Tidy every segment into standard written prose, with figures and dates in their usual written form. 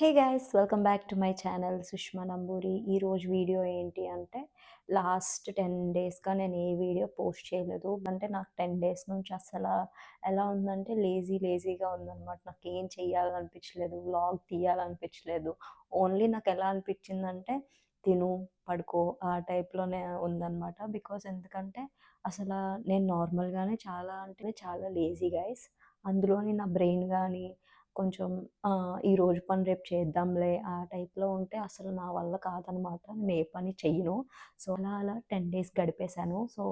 Hey guys welcome back to my channel Sushma Namburi. ఈరోజు video ఏంటి అంటే లాస్ట్ 10 డేస్గా నేను ఏ వీడియో పోస్ట్ చేయలేదు. అంటే నాకు 10 డేస్ నుంచి అసలు ఎలా ఉందంటే లేజీగా ఉందన్నమాట. నాకు ఏం చెయ్యాలనిపించలేదు, వ్లాగ్ తీయాలనిపించలేదు. ఓన్లీ నాకు ఎలా అనిపించిందంటే తిను, పడుకో ఆ టైప్లోనే ఉందన్నమాట. బికాజ్ ఎందుకంటే అసలు నేను నార్మల్గానే చాలా అంటే చాలా లేజీ గైస్. అందులోని నా బ్రెయిన్ కానీ కొంచెం ఈరోజు పని రేపు చేద్దాంలే ఆ టైప్‌లో ఉంటే అసలు నా వల్ల కాదనమాట. నేను ఏ పని చెయ్యను. సో, అలా 10 డేస్ గడిపేశాను. సో,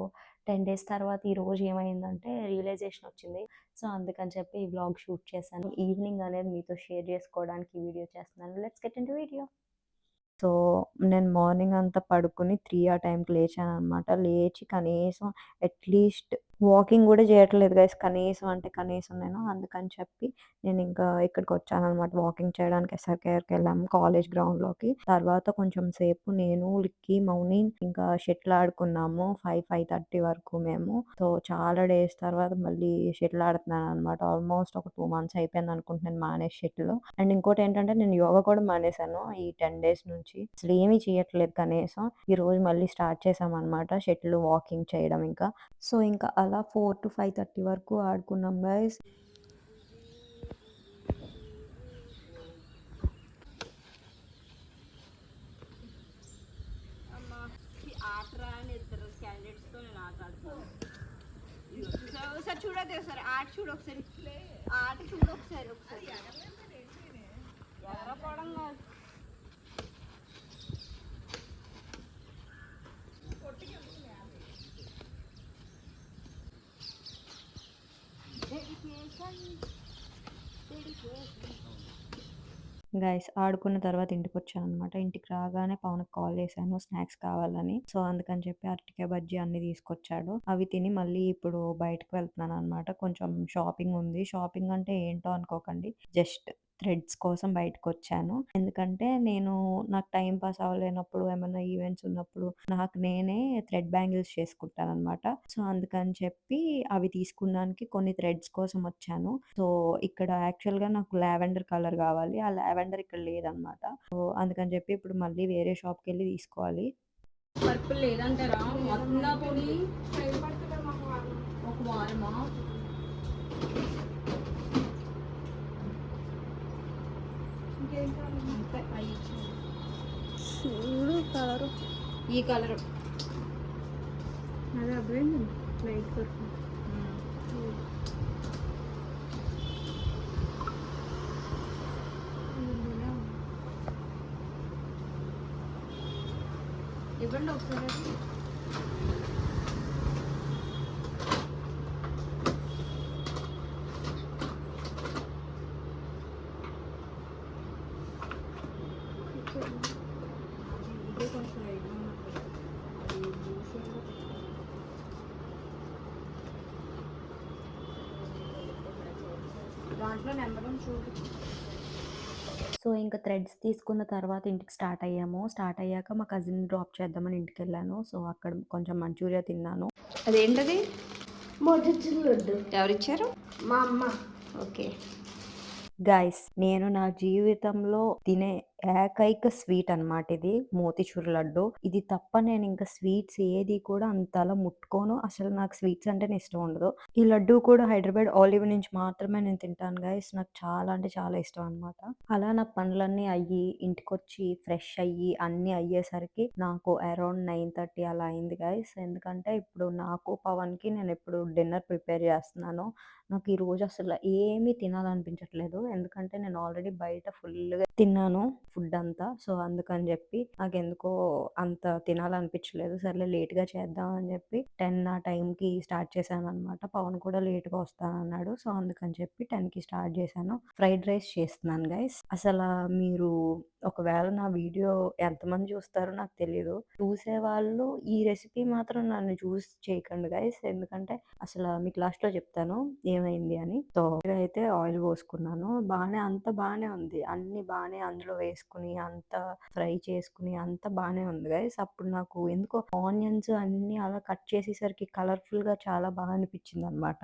10 డేస్ తర్వాత ఈరోజు ఏమైందంటే రియలైజేషన్ వచ్చింది. సో, అందుకని చెప్పి ఈ వ్లాగ్ షూట్ చేశాను. ఈవినింగ్ అనేది మీతో షేర్ చేసుకోవడానికి ఈ వీడియో చేస్తున్నాను. Let's get into video. So, నేను మార్నింగ్ అంతా పడుకొని 3 ఆ టైంకి లేచాననమాట. లేచి కనీసం అట్‌లీస్ట్ వాకింగ్ గూడా చేయట్లేదు గైస్. కనీసం నేను. అందుకని చెప్పి నేనింకా ఇక్కడికొచ్చాననమాట వాకింగ్ చేయడానికి. ఎస్ఆర్‌కేఆర్‌కెళ్ళాము కాలేజ్ గ్రౌండ్‌లోకి. తర్వాత కొంచెం సేపు నేను, లిక్కీ, మౌని ఇంకా షటిల్ ఆడుకున్నాము. 5:30 వరకు మేము. సో, చాలా డేస్ తర్వాత మళ్ళీ షటిల్ ఆడుతున్నాననమాట. ఆల్మోస్ట్ ఒక 2 మంత్స్ అయిపోయిందనుకుంటున్నాను మానేసి షటిల్. అండ్ ఇంకోటేంటంటే నేను యోగా కూడా మానేశాను ఈ 10 డేస్ నుంచి. అసలేమీ చేయట్లేదు కనీసం. ఈరోజు మళ్ళీ స్టార్ట్ చేశామనమాట షటిల్, వాకింగ్ చేయడం ఇంకా. సో, ఇంకా అలా 4-5:30 వరకు ఆడుకున్నాం గైస్. ఆటరా అని ఇద్దరు క్యాండిడేట్స్తో నేను ఆట ఆడుతాను. ఒకసారి చూడదు, ఒకసారి ఆట చూడు, ఒకసారి ఆట చూడు, ఒకసారి ఎగరపోవడం కాదు. గైస్ ఆడుకున్న తర్వాత ఇంటికొచ్చాననమాట. ఇంటికి రాగానే పవన్‌కి కాల్ చేశాను స్నాక్స్ కావాలని. సో, అందుకని చెప్పి అరటికాయ బజ్జీ అన్నీ తీసుకొచ్చాడు. అవి తిని మళ్ళీ ఇప్పుడు బయటకి వెళ్తున్నాననమాట. కొంచెం షాపింగ్ ఉంది. షాపింగ్ అంటే ఏంటో అనుకోకండి. జస్ట్ థ్రెడ్స్ కోసం బయటకొచ్చాను. ఎందుకంటే నాకు టైం పాస్ అవ్వలేనప్పుడు, ఏమన్నా ఈవెంట్స్ ఉన్నప్పుడు నాకు నేనే థ్రెడ్ బ్యాంగిల్స్ చేసుకుంటాననమాట. సో, అందుకని చెప్పి అవి తీసుకున్నానికి కొన్ని థ్రెడ్స్ కోసం వచ్చాను. సో, ఇక్కడ యాక్చువల్‌గా నాకు లావెండర్ కలర్ కావాలి. ఆ లావెండర్ ఇక్కడ లేదనమాట. సో, అందుకని చెప్పి ఇప్పుడు మళ్ళీ వేరే షాప్‌కెళ్ళి తీసుకోవాలి. పర్పుల్ లేదంటారా? మొత్తం పోనీ ఒక వారమా? చూడు కలరు, ఈ కలరు అదే అర్థమైంది. Light purple. ఇవ్వండి ఒకసారి. ఇదే కొంచెం లైట్గా ఉన్నట్టు. అది చూసి దాంట్లో నెంబర్ చూడు. సో, ఇంకా థ్రెడ్స్ తీసుకున్న తర్వాత ఇంటికి స్టార్ట్ అయ్యాము. స్టార్ట్ అయ్యాక మా కజిన్ డ్రాప్ చేద్దామని ఇంటికెళ్ళాను. సో, అక్కడ కొంచెం మంచూరియా తిన్నాను. అదేంటది? మోతిచూర్ లడ్డు ఎవరిచ్చారు? మా అమ్మ. ఓకే. గైస్ నేను నా జీవితంలో తినే ఏకైక స్వీట్ అనమాట ఇది. మోతిచూర్ లడ్డు. ఇది తప్ప నేను ఇంకా స్వీట్స్ ఏది కూడా అంతలా ముట్టుకోను. అసలు నాకు స్వీట్స్ అంటేనే ఇష్టం ఉండదు. ఈ లడ్డు కూడా హైదరాబాద్ ఆలివ్ నుంచి మాత్రమే నేను తింటాను గైస్. నాకు చాలా అంటే చాలా ఇష్టం అనమాట. అలా నా పనులన్నీ అయ్యి ఇంటికొచ్చి ఫ్రెష్ అయ్యి అన్నీ అయ్యేసరికి నాకు అరౌండ్ 9:30 అలా అయింది గైస్. ఎందుకంటే ఇప్పుడు నాకు, పవన్‌కి నేను ఇప్పుడు డిన్నర్ ప్రిపేర్ చేస్తున్నాను. నాకు ఈరోజు అసలు ఏమీ తినాలనిపించట్లేదు. ఎందుకంటే నేను ఆల్రెడీ బయట ఫుల్‌గా తిన్నాను ఫుడ్ అంతా. సో, అందుకని చెప్పి నాకెందుకో అంత తినాలనిపించలేదు. సర్లే లేట్‌గా చేద్దాం అని చెప్పి 10 ఆ టైంకి స్టార్ట్ చేశాననమాట. పవన్ కూడా లేట్‌గా వస్తానన్నాడు. సో, అందుకని చెప్పి 10కి స్టార్ట్ చేశాను. ఫ్రైడ్ రైస్ చేస్తున్నాను గైస్. మీరు ఒకవేళ నా వీడియో ఎంతమంది చూస్తారో నాకు తెలీదు. చూసేవాళ్ళు ఈ రెసిపీ మాత్రం నన్ను చూసి చేయకండి గైస్. ఎందుకంటే మీకు లాస్ట్‌లో చెప్తాను ఏమైంది అని. సో, అయితే ఆయిల్ పోసుకున్నాను. అంతా బానే ఉంది. అన్నీ బానే అందులో వేసుకొని, అంతా ఫ్రై చేసుకొని అంతా బానే ఉంది గైస్. అప్పుడు నాకు ఎందుకో ఆనియన్స్ అన్నీ అలా కట్ చేసేసరికి కలర్‌ఫుల్‌గా చాలా బాగా అనిపించిందనమాట.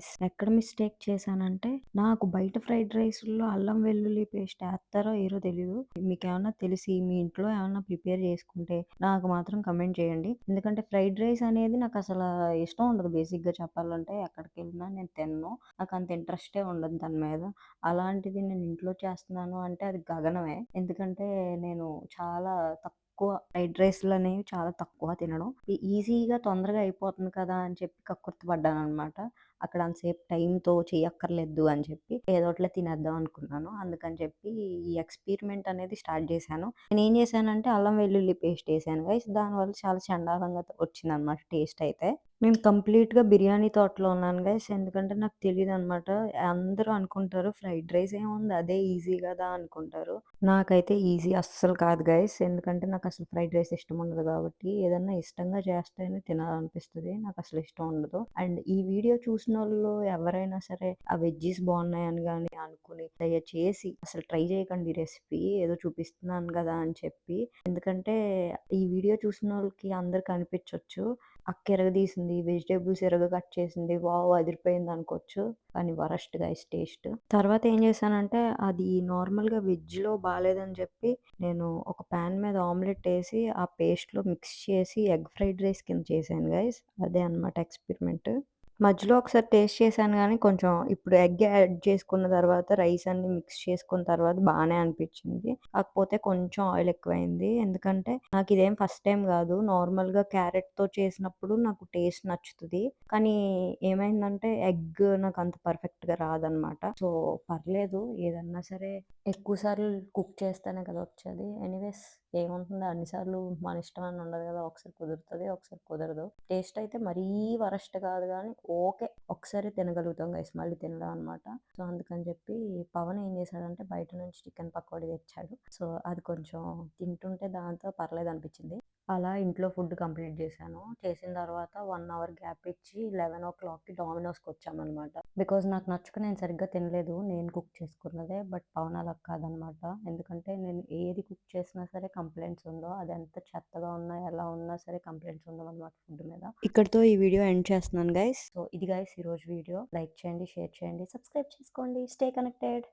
గైస్. ఎక్కడ మిస్టేక్ చేశానంటే, నాకు బయట ఫ్రైడ్ రైస్‌ల్లో అల్లం వెల్లుల్లి పేస్ట్ ఏత్తారో ఎయ్యరో తెలీదు. మీకేమన్నా తెలిసి మీ ఇంట్లో ఏమన్నా ప్రిపేర్ చేసుకుంటే నాకు మాత్రం కమెంట్ చేయండి. ఎందుకంటే ఫ్రైడ్ రైస్ అనేది నాకసలా ఇష్టం ఉండదు బేసిక్‌గా చెప్పాలంటే. ఎక్కడికెళ్ళినా నేను తినను. నాకంత ఇంట్రెస్టే ఉండదు దాని మీద. అలాంటిది నేను ఇంట్లో చేస్తున్నాను అంటే అది గగనమే. ఎందుకంటే నేను చాలా ఫ్రైడ్ రైస్‌లనేవి చాలా తక్కువ తినడం. ఈజీగా తొందరగా అయిపోతుంది కదా అని చెప్పి కక్కుర్తి పడ్డాననమాట. అక్కడ అంతసేపు టైంతో చెయ్యక్కర్లేదు అని చెప్పి ఏదోకట్లే తినేద్దాం అనుకున్నాను. అందుకని చెప్పి ఈ ఎక్స్‌పెరిమెంట్ అనేది స్టార్ట్ చేశాను. నేనేం చేశానంటే అల్లం వెల్లుల్లి పేస్ట్ ఏసాను గైస్. దానివల్ల చాలా చండాలంగా వచ్చిందనమాట టేస్ట్ అయితే. నేను కంప్లీట్‌గా బిర్యానీ తోటలో ఉన్నాను గైస్. ఎందుకంటే నాకు తెలీదనమాట. అందరూ అనుకుంటారు ఫ్రైడ్ రైస్ ఏముంది అదే ఈజీ గదా అనుకుంటారు. నాకైతే ఈజీ అస్సలు కాదు గైస్. ఎందుకంటే నాకసలు ఫ్రైడ్ రైస్ ఇష్టం ఉండదు కాబట్టి ఏదన్నా ఇష్టంగా చేస్తేనే తినాలనిపిస్తది. నాకసలు ఇష్టం ఉండదు. అండ్ ఈ వీడియో చూసినోళ్ళు ఎవరైనా సరే ఆ వెజ్జీస్ బాగున్నాయని గాని అనుకుని దయచేసి అసలు ట్రై చేయకండి ఈ రెసిపీ. ఏదో చూపిస్తున్నాను గదా అని చెప్పి. ఎందుకంటే ఈ వీడియో చూసినోళ్ళకి అందరికి అనిపించొచ్చు. అక్క ఇరగదీసింది, వెజిటబుల్స్ ఇరగ కట్ చేసింది. వావ్! అదిరిపోయింది అనుకోవచ్చు. కానీ వరస్ట్ గైస్ టేస్ట్. తర్వాత ఏం చేశానంటే అది నార్మల్‌గా వెజ్‌లో బాలేదని చెప్పి నేను ఒక పాన్ మీద ఆమ్లెట్ ఏసి ఆ పేస్ట్‌లో మిక్స్ చేసి ఎగ్ ఫ్రైడ్ రైస్ కింద చేశాను గైస్. అదే అన్నమాట ఎక్స్‌పెరిమెంట్. మధ్యలో ఒకసారి టేస్ట్ చేశాను గానీ కొంచెం ఇప్పుడు ఎగ్ యాడ్ చేసుకున్న తర్వాత రైస్ అన్నీ మిక్స్ చేసుకున్న తర్వాత బానే అనిపించింది. కాకపోతే కొంచెం ఆయిల్ ఎక్కువైంది. ఎందుకంటే నాకిదేం ఫస్ట్ టైమ్ గాదు. నార్మల్‌గా క్యారెట్‌తో చేసినప్పుడు నాకు టేస్ట్ నచ్చుతది. కానీ ఏమైందంటే ఎగ్ నాకంత పర్ఫెక్ట్‌గా రాదనమాట. సో, పర్లేదు ఏదన్నా సరే ఎక్కువ సార్లు కుక్ చేస్తేనే కదా వచ్చేది. ఎనీవేస్ ఏముంటుంది అన్ని సార్లు మన ఇష్టం అని ఉండదు కదా! ఒకసారి కుదురుతది, ఒకసారి కుదరదు. టేస్ట్ అయితే మరీ వరస్ట్ కాదు గానీ ఓకే. ఒకసారి తినగలుగుతాం గైస్. మళ్ళీ తినలేం అనమాట. సో, అందుకని చెప్పి పవన్ ఏం చేశాడంటే బయట నుంచి చికెన్ పకోడీ తెచ్చాడు. సో, అది కొంచెం తింటుంటే దాంతో పర్లేదనిపించింది. అలా ఇంట్లో ఫుడ్ కంప్లీట్ చేశాను. చేసిన తర్వాత 1 అవర్ గ్యాప్ ఇచ్చి 11:00కి డామినోస్‌కొచ్చామనమాట. బికాజ్ నాకు నచ్చక నేను సరిగ్గా తినలేదు. నేను కుక్ చేసుకున్నదే. బట్ పవన్ అలా కాదనమాట. ఎందుకంటే నేను ఏది కుక్ చేసినా సరే కంప్లెయింట్స్ ఉండవు. అది ఎంత చెత్తగా ఉన్నా, ఎలా ఉన్నా సరే కంప్లెయింట్స్ ఉండవనమాట ఫుడ్ మీద. ఇక్కడితో ఈ వీడియో ఎండ్ చేస్తున్నాను గైస్. సో, ఇది గైస్ ఈరోజు వీడియో. లైక్ చేయండి, షేర్ చేయండి, సబ్స్క్రైబ్ చేసుకోండి. Stay connected.